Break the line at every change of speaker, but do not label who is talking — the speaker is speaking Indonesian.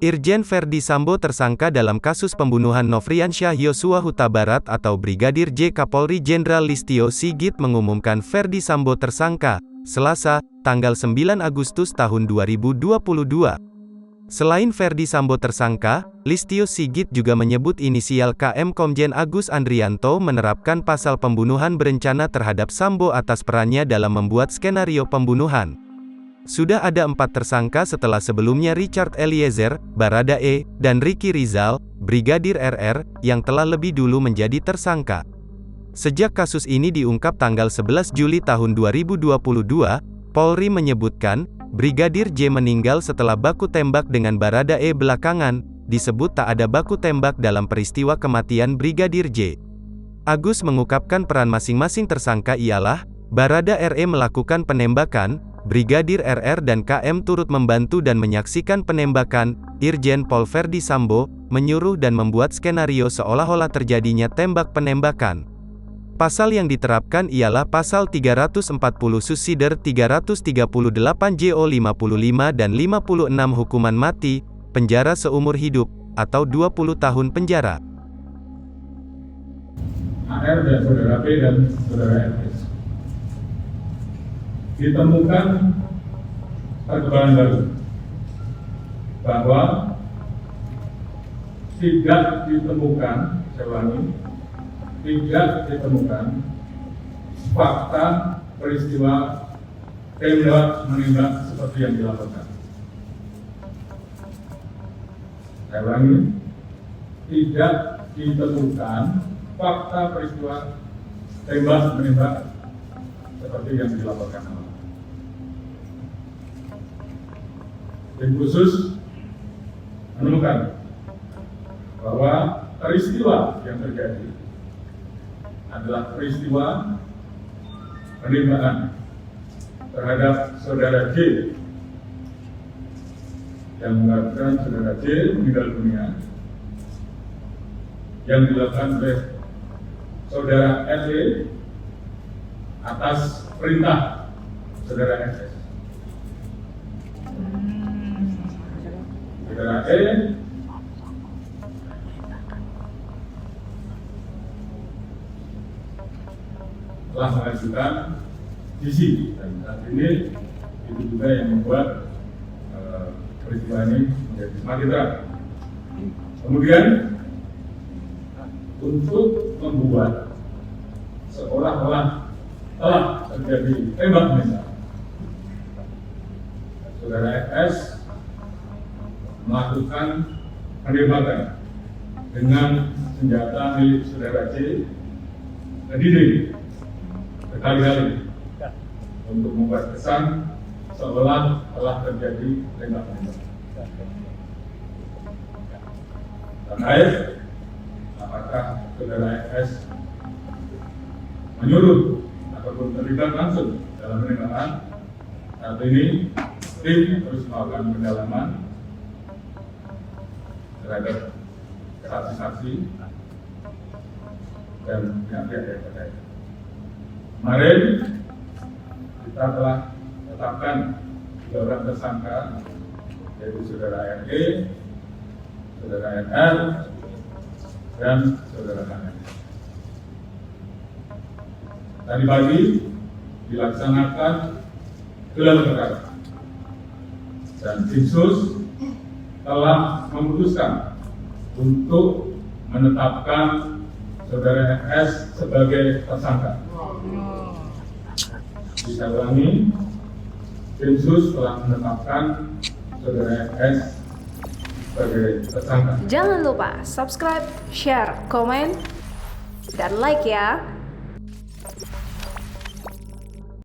Irjen Verdi Sambo tersangka dalam kasus pembunuhan Nofriansyah Yosua Huta Barat atau Brigadir J. Kapolri Jenderal Listio Sigit mengumumkan Verdi Sambo tersangka, Selasa, tanggal 9 Agustus tahun 2022. Selain Verdi Sambo tersangka, Listio Sigit juga menyebut inisial KM Komjen Agus Andrianto menerapkan pasal pembunuhan berencana terhadap Sambo atas perannya dalam membuat skenario pembunuhan. Sudah ada 4 tersangka setelah sebelumnya Richard Eliezer, Baradae, dan Ricky Rizal, Brigadir RR, yang telah lebih dulu menjadi tersangka. Sejak kasus ini diungkap tanggal 11 Juli tahun 2022, Polri menyebutkan, Brigadir J meninggal setelah baku tembak dengan Baradae belakangan, disebut tak ada baku tembak dalam peristiwa kematian Brigadir J. Agus mengungkapkan peran masing-masing tersangka ialah, Barada RE melakukan penembakan, Brigadir RR dan KM turut membantu dan menyaksikan penembakan, Irjen Pol Verdi Sambo, menyuruh dan membuat skenario seolah-olah terjadinya tembak penembakan. Pasal yang diterapkan ialah Pasal 340 Subsider 338 JO 55 dan 56 hukuman mati, penjara seumur hidup, atau 20 tahun penjara.
AR dan saudara P dan saudara RS. Ditemukan perkembangan baru bahwa tidak ditemukan, saya ulangi, tidak ditemukan fakta peristiwa tembak menembak seperti yang dilaporkan. Saya ulangi, tidak ditemukan fakta peristiwa tembak menembak seperti yang dilaporkan. Tim khusus menemukan bahwa peristiwa yang terjadi adalah peristiwa penembakan terhadap saudara J yang mengakibatkan saudara J meninggal dunia yang dilakukan oleh saudara RE atas perintah saudara SS. Saudara E telah mengajukan sisi dan saat ini itu juga yang membuat peristiwa ini menjadi semakin terang. Kemudian untuk membuat seolah-olah telah terjadi tembak menembak, saudara FS melakukan penembakan dengan senjata milik saudara C sendiri berkali-kali untuk membuat kesan seolah telah terjadi tembak menembak. Terkait apakah saudara FS menyuruh ataupun terlibat langsung dalam penembakan, saat ini tim terus melakukan pendalaman terhadap saksi-saksi dan pihak-pihak yang terkait. Kemarin kita telah tetapkan 3 orang tersangka, yaitu saudara RE, saudara RR, dan saudara KM. Tadi pagi dilaksanakan gelar perkara dan tim sus telah memutuskan untuk menetapkan saudara FS sebagai tersangka. Bisa ulangi, tim sus telah menetapkan saudara FS sebagai tersangka.
Jangan lupa subscribe, share, komen, dan like ya.